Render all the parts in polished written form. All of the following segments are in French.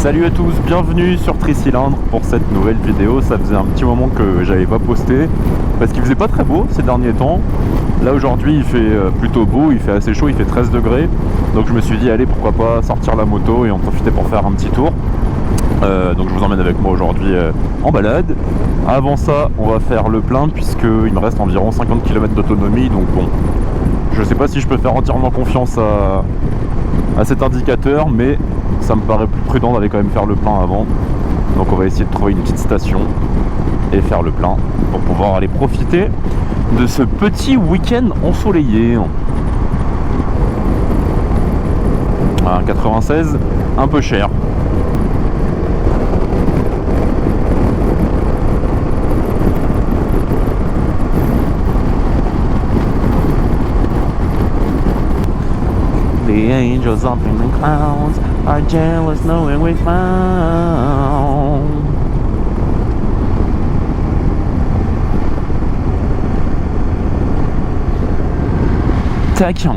Salut à tous, bienvenue sur Tricylindre pour cette nouvelle vidéo. Ça faisait un petit moment que j'avais pas posté parce qu'il faisait pas très beau ces derniers temps. Là aujourd'hui il fait plutôt beau, il fait assez chaud, il fait 13 degrés. Donc je me suis dit allez, pourquoi pas sortir la moto et en profiter pour faire un petit tour. Donc je vous emmène avec moi aujourd'hui en balade. Avant ça on va faire le plein puisqu'il me reste environ 50 km d'autonomie. Donc bon, je sais pas si je peux faire entièrement confiance à cet indicateur, mais ça me paraît plus prudent d'aller quand même faire le plein avant. Donc on va essayer de trouver une petite station et faire le plein pour pouvoir aller profiter de ce petit week-end ensoleillé. 96, un peu cher. The angels up in the clouds are jealous knowing we found. Taquin.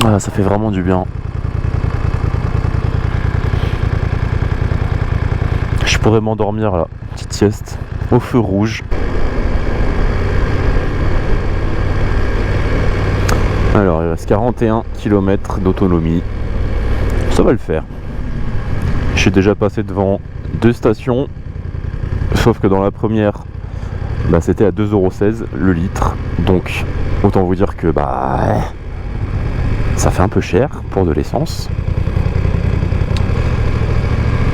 Ah, ça fait vraiment du bien. Je pourrais m'endormir là, petite sieste, au feu rouge. Alors il reste 41 km d'autonomie, ça va le faire. J'ai déjà passé devant 2 stations, sauf que dans la première, c'était à 2,16€ le litre. Donc autant vous dire que ça fait un peu cher pour de l'essence.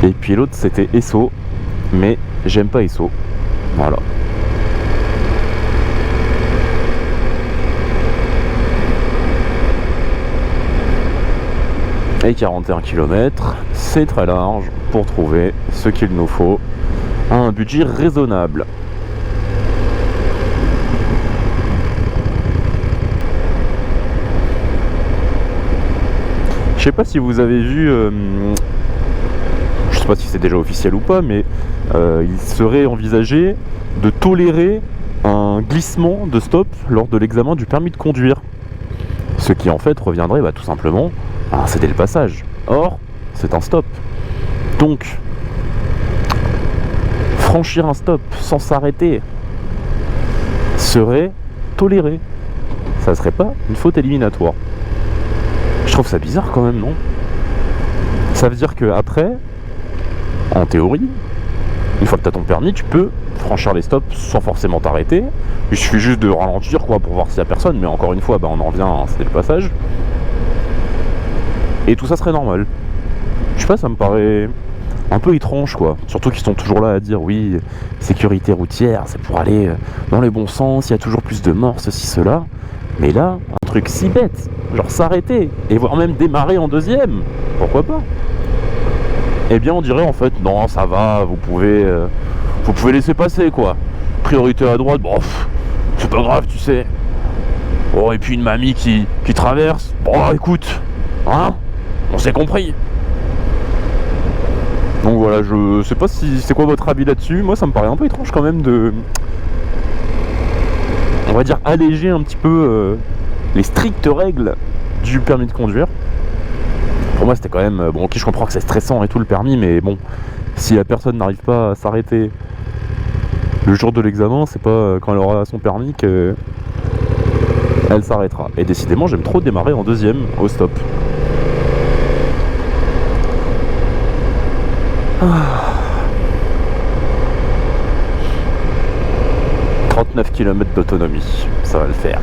Et puis l'autre c'était Esso, mais j'aime pas Esso, voilà. Et 41 km, c'est très large pour trouver ce qu'il nous faut à un budget raisonnable. Je sais pas si vous avez vu, je sais pas si c'est déjà officiel ou pas, mais il serait envisagé de tolérer un glissement de stop lors de l'examen du permis de conduire. Ce qui en fait reviendrait tout simplement à céder le passage. Or, c'est un stop. Donc, franchir un stop sans s'arrêter serait toléré. Ça serait pas une faute éliminatoire. Je trouve ça bizarre quand même, non? Ça veut dire que après, en théorie, une fois que tu as ton permis, tu peux franchir les stops sans forcément t'arrêter. Il suffit juste de ralentir pour voir s'il y a personne, mais encore une fois, on en revient à céder le passage. Et tout ça serait normal. Je sais pas, ça me paraît un peu étrange quoi. Surtout qu'ils sont toujours là à dire oui, sécurité routière, c'est pour aller dans les bons sens, il y a toujours plus de morts, ceci, cela. Mais là, un truc si bête, genre s'arrêter, et voire même démarrer en deuxième, pourquoi pas? Eh bien on dirait en fait, non ça va, vous pouvez laisser passer quoi. Priorité à droite, bon, c'est pas grave tu sais. Oh et puis une mamie qui traverse, bon écoute, hein, on s'est compris. Donc voilà, je sais pas si c'est quoi votre avis là-dessus. Moi ça me paraît un peu étrange quand même de, on va dire, alléger un petit peu les strictes règles du permis de conduire. Pour moi c'était quand même, bon ok je comprends que c'est stressant et tout le permis, mais bon, si la personne n'arrive pas à s'arrêter le jour de l'examen, c'est pas quand elle aura son permis que elle s'arrêtera. Et décidément j'aime trop démarrer en deuxième au stop. 39 km d'autonomie, ça va le faire.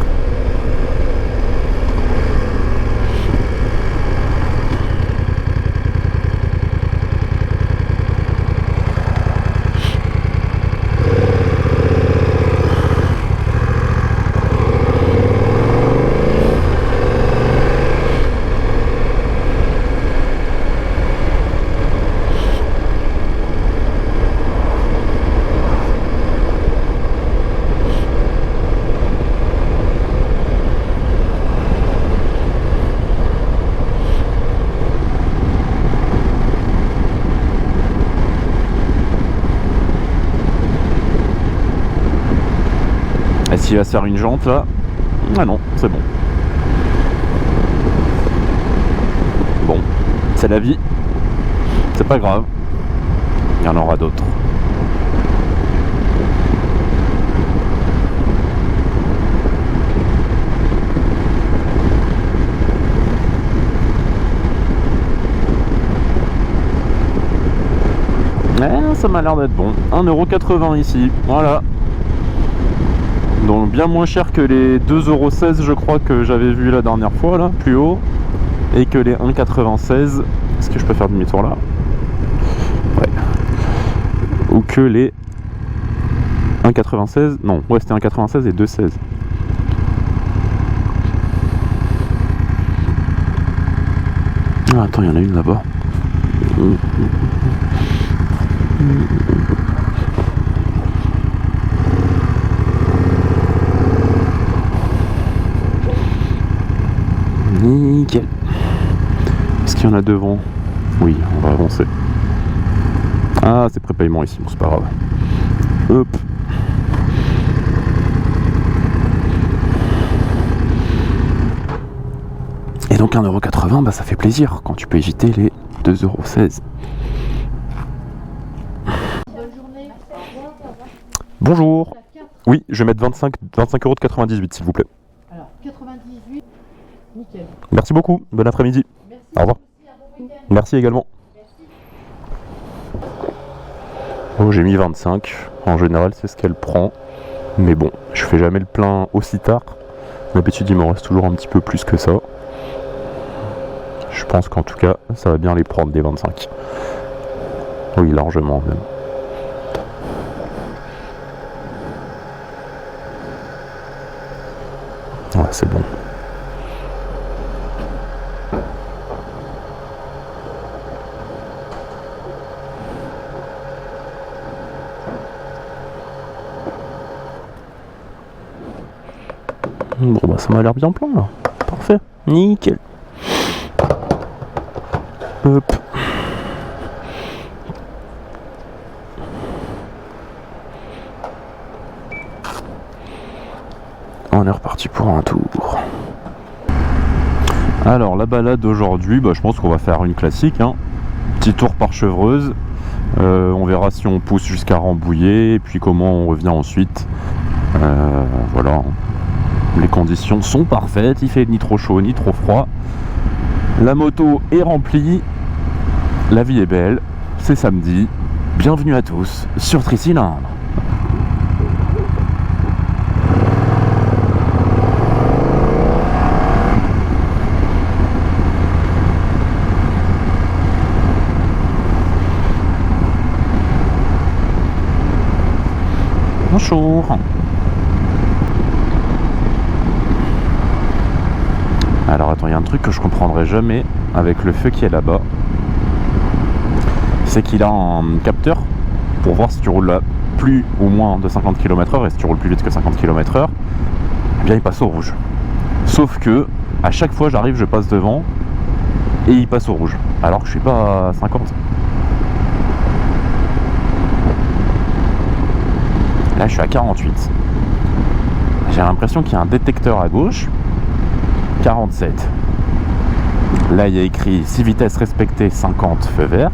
Et s'il va se faire une jante là, ah non, c'est bon. Bon, c'est la vie. C'est pas grave. Il y en aura d'autres. Ça m'a l'air d'être bon. 1,80€ ici, voilà. Donc bien moins cher que les 2,16€ je crois que j'avais vu la dernière fois là, plus haut. Et que les 1,96€. Est-ce que je peux faire demi-tour là? Ouais. Ou que les 1,96€. Non, ouais c'était 1,96€ et 2,16€. Ah, attends, il y en a une là-bas. Nickel. Est-ce qu'il y en a devant? Oui, on va avancer. Ah, c'est prépaiement ici, bon, c'est pas grave. Hop. Et donc 1,80€, bah, ça fait plaisir quand tu peux éviter les 2,16€. Bonjour. Oui, je vais mettre 25,98€ s'il vous plaît. Alors, 98, nickel. Merci beaucoup, bon après-midi. Merci. Au revoir. Merci également. Merci. Oh, j'ai mis 25. En général, c'est ce qu'elle prend. Mais bon, je fais jamais le plein aussi tard. D'habitude, il me reste toujours un petit peu plus que ça. Je pense qu'en tout cas, ça va bien les prendre des 25. Oui, largement même. Ouais, c'est bon. Bon bah ça m'a l'air bien plein là. Parfait. Nickel. Hop. On est reparti pour un tour. Alors la balade d'aujourd'hui, bah, je pense qu'on va faire une classique, hein. Petit tour par Chevreuse. On verra si on pousse jusqu'à Rambouillet et puis comment on revient ensuite. Voilà. Les conditions sont parfaites, il fait ni trop chaud ni trop froid. La moto est remplie. La vie est belle. C'est samedi. Bienvenue à tous sur Tricylindre. Bonjour. Alors attends, il y a un truc que je comprendrai jamais avec le feu qui est là-bas. C'est qu'il a un capteur pour voir si tu roules à plus ou moins de 50 km/h, et si tu roules plus vite que 50 km/h, eh bien il passe au rouge. Sauf que à chaque fois j'arrive, je passe devant et il passe au rouge, alors que je suis pas à 50. Là je suis à 48. J'ai l'impression qu'il y a un détecteur à gauche. 47. Là il y a écrit 6 vitesses respectées, 50 feu vert.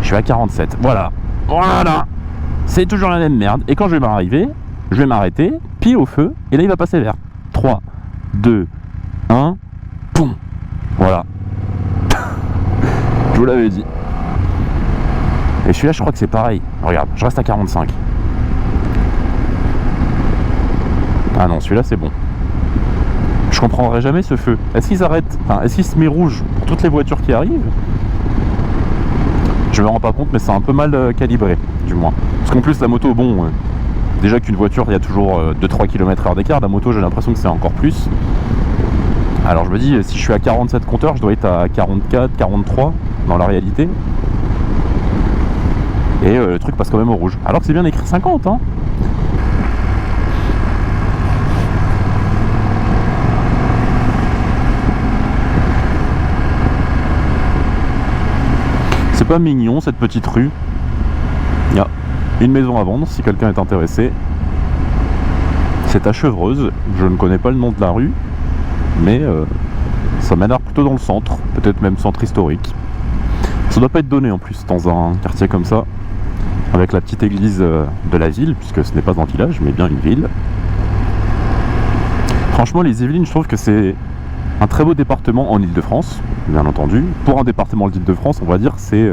Je suis à 47. Voilà. Voilà. C'est toujours la même merde. Et quand je vais m'arriver, je vais m'arrêter, pied au feu, et là il va passer vert. 3, 2, 1, poum. Voilà. Je vous l'avais dit. Et celui-là je crois que c'est pareil. Regarde, je reste à 45. Ah non, celui-là c'est bon. Je comprendrai jamais ce feu. Est-ce qu'ils arrêtent, enfin, est-ce qu'il se met rouge pour toutes les voitures qui arrivent? Je me rends pas compte, mais c'est un peu mal calibré, du moins. Parce qu'en plus la moto, bon, déjà qu'une voiture il y a toujours 2-3 km/h d'écart, la moto j'ai l'impression que c'est encore plus. Alors je me dis, si je suis à 47 compteurs, je dois être à 44, 43 dans la réalité. Et le truc passe quand même au rouge. Alors que c'est bien écrit 50, hein. C'est pas mignon cette petite rue. Il y a une maison à vendre si quelqu'un est intéressé. C'est à Chevreuse. Je ne connais pas le nom de la rue, mais Ça m'a l'air plutôt dans le centre, peut-être même centre historique. Ça doit pas être donné en plus dans un quartier comme ça, avec la petite église de la ville, puisque ce n'est pas un village, mais bien une ville. Franchement, les Yvelines, je trouve que c'est un très beau département en Ile-de-France, bien entendu. Pour un département d'Ile-de-France, on va dire, c'est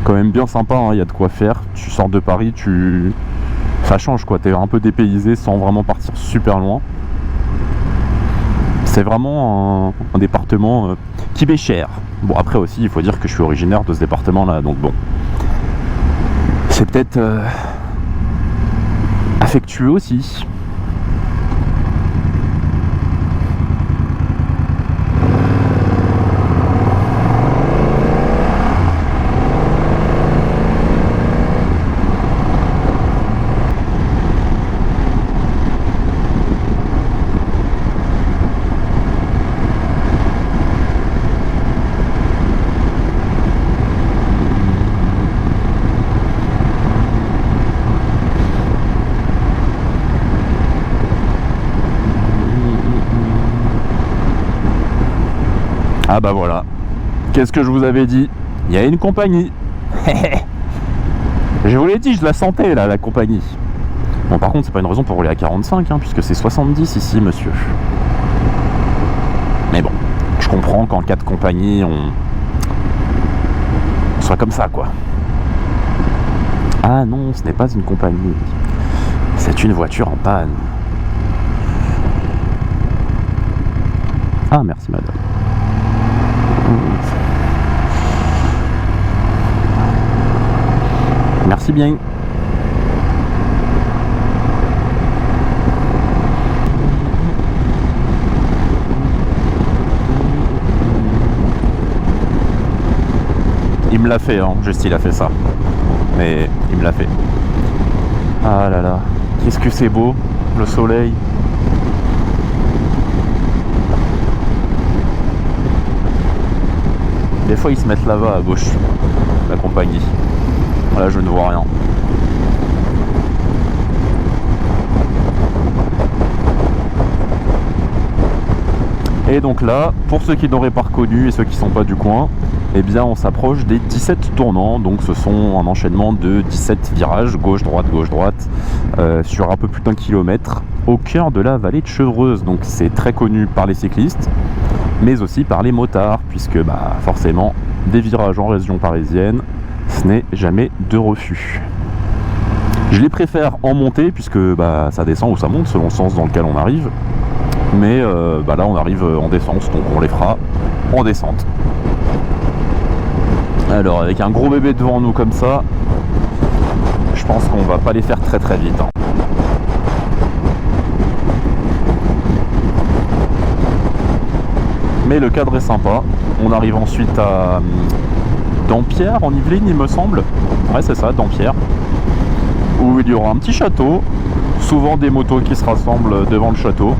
quand même bien sympa, hein, y a de quoi faire. Tu sors de Paris, ça change quoi, t'es un peu dépaysé sans vraiment partir super loin. C'est vraiment un département qui m'est cher. Bon, après aussi, il faut dire que je suis originaire de ce département-là, donc bon. C'est peut-être affectueux aussi. Ah bah voilà, qu'est-ce que je vous avais dit? Il y a une compagnie. Je vous l'ai dit, je la sentais là, la compagnie. Bon, par contre, c'est pas une raison pour rouler à 45, hein, puisque c'est 70 ici, monsieur. Mais bon, je comprends qu'en cas de compagnie, on soit comme ça, quoi. Ah non, ce n'est pas une compagnie. C'est une voiture en panne. Ah, merci madame. Merci bien. Il me l'a fait, hein, juste il a fait ça. Mais il me l'a fait. Ah là là, qu'est-ce que c'est beau, le soleil. Des fois ils se mettent là-bas à gauche, la compagnie. Voilà, je ne vois rien. Et donc là, pour ceux qui n'auraient pas reconnu et ceux qui ne sont pas du coin, eh bien on s'approche des 17 tournants. Donc ce sont un enchaînement de 17 virages, gauche-droite, sur un peu plus d'1 kilomètre, au cœur de la vallée de Chevreuse. Donc c'est très connu par les cyclistes, mais aussi par les motards, puisque forcément, des virages en région parisienne, ce n'est jamais de refus. Je les préfère en montée, puisque ça descend ou ça monte selon le sens dans lequel on arrive. Mais là on arrive en descente, donc on les fera en descente. Alors avec un gros bébé devant nous comme ça, je pense qu'on va pas les faire très très vite, hein. Mais le cadre est sympa. On arrive ensuite à Dampierre en Yvelines, il me semble. Ouais, c'est ça, Dampierre. Où il y aura un petit château. Souvent des motos qui se rassemblent devant le château.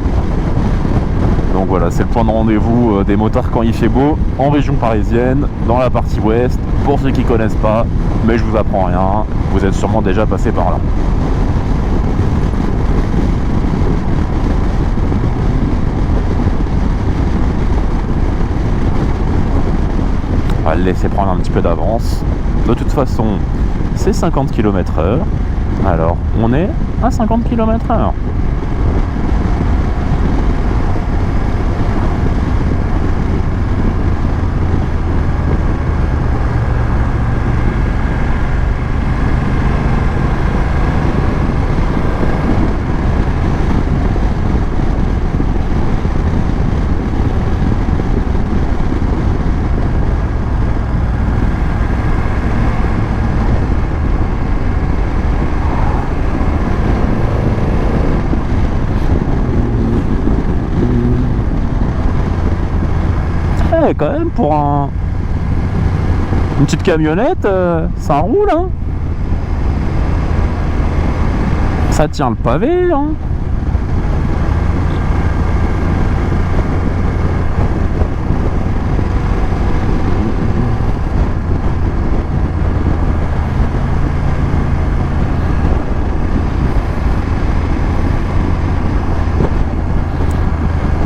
Donc voilà, c'est le point de rendez-vous des motards quand il fait beau, en région parisienne, dans la partie ouest. Pour ceux qui connaissent pas, mais je vous apprends rien, vous êtes sûrement déjà passé par là. On va le laisser prendre un petit peu d'avance. De toute façon, c'est 50 km/h. Alors, on est à 50 km/h. Quand même pour une petite camionnette, ça roule, hein. Ça tient le pavé, hein.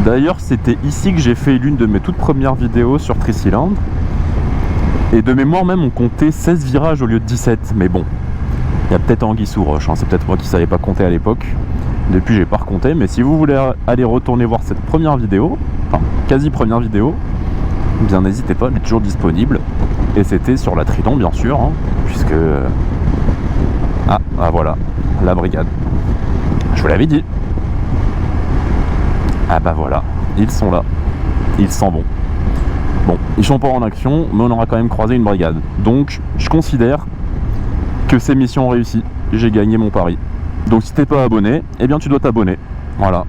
D'ailleurs, c'était ici que j'ai fait l'une de mes toutes premières vidéos sur tricylindre. Et de mémoire même, on comptait 16 virages au lieu de 17. Mais bon, il y a peut-être anguille sous roche, hein. C'est peut-être moi qui ne savais pas compter à l'époque. Depuis, j'ai pas recompté. Mais si vous voulez aller retourner voir cette première vidéo, enfin, quasi première vidéo, eh bien n'hésitez pas, elle est toujours disponible. Et c'était sur la Tridon, bien sûr, hein, puisque... Ah, voilà, la brigade. Je vous l'avais dit. Ah bah voilà, ils sont là. Ils s'en vont. Bon, ils sont pas en action, mais on aura quand même croisé une brigade. Donc, je considère que c'est mission réussie. J'ai gagné mon pari. Donc, si t'es pas abonné, eh bien tu dois t'abonner. Voilà.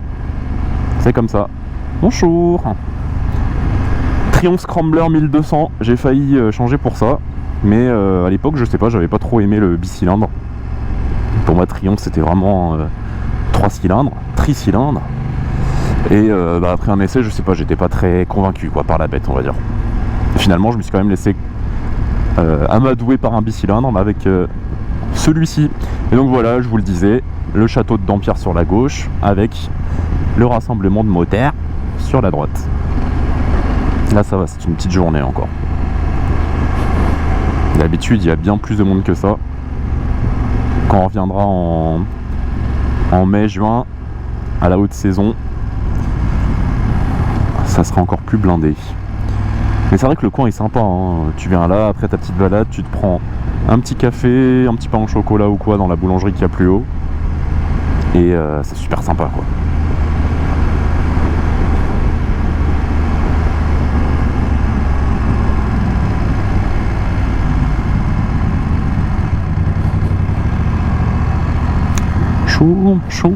C'est comme ça. Bonjour. Triumph Scrambler 1200. J'ai failli changer pour ça. Mais à l'époque, je sais pas, j'avais pas trop aimé le bicylindre. Pour moi, Triumph, c'était vraiment 3 cylindres, tricylindre. Et après un essai, je sais pas, j'étais pas très convaincu quoi, par la bête, on va dire. Et finalement, je me suis quand même laissé amadouer par un bicylindre avec celui-ci. Et donc voilà, je vous le disais, le château de Dampierre sur la gauche avec le rassemblement de moteurs sur la droite. Là, ça va, c'est une petite journée encore. D'habitude, il y a bien plus de monde que ça. Quand on reviendra en mai, juin, à la haute saison, ça sera encore plus blindé. Mais c'est vrai que le coin est sympa, hein. Tu viens là, après ta petite balade, tu te prends un petit café, un petit pain au chocolat ou quoi dans la boulangerie qu'il y a plus haut. Et c'est super sympa quoi. Chaud, chaud.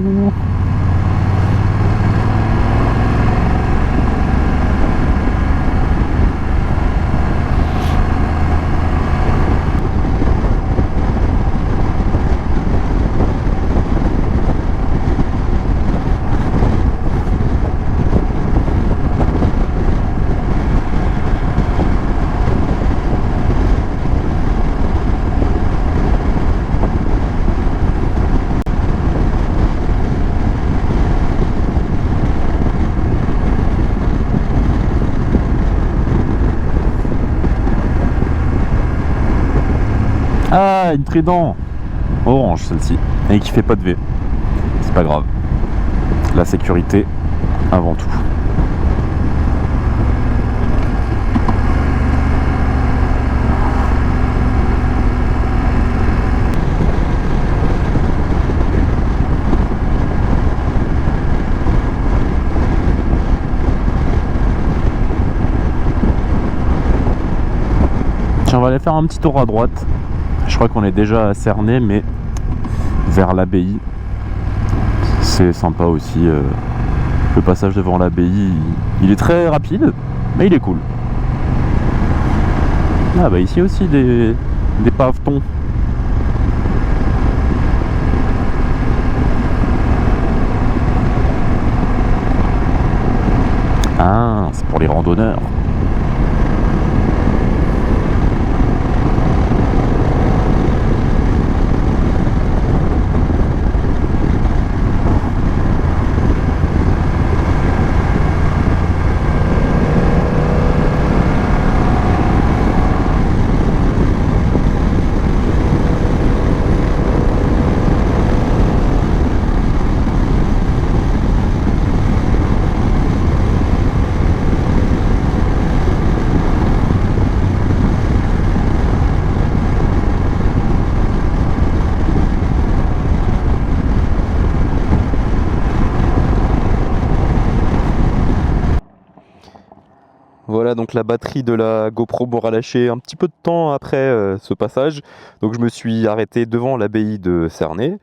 Ah, une Trident orange celle-ci, et qui fait pas de V. C'est pas grave. La sécurité avant tout. Tiens, on va aller faire un petit tour à droite. Je crois qu'on est déjà à Cernay, mais vers l'abbaye. C'est sympa aussi. Le passage devant l'abbaye, il est très rapide, mais il est cool. Ah bah ici aussi des pavetons. Ah, c'est pour les randonneurs. Voilà, donc la batterie de la GoPro m'aura lâché un petit peu de temps après ce passage. Donc je me suis arrêté devant l'abbaye de Cernay.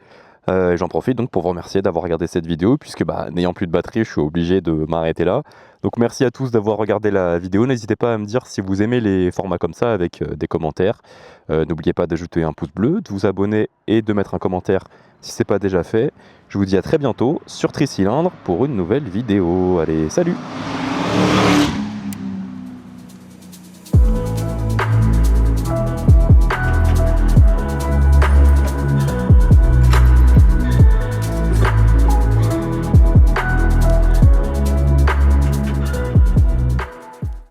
J'en profite donc pour vous remercier d'avoir regardé cette vidéo, puisque n'ayant plus de batterie, je suis obligé de m'arrêter là. Donc merci à tous d'avoir regardé la vidéo. N'hésitez pas à me dire si vous aimez les formats comme ça avec des commentaires. N'oubliez pas d'ajouter un pouce bleu, de vous abonner et de mettre un commentaire si ce n'est pas déjà fait. Je vous dis à très bientôt sur Tricylindre pour une nouvelle vidéo. Allez, salut!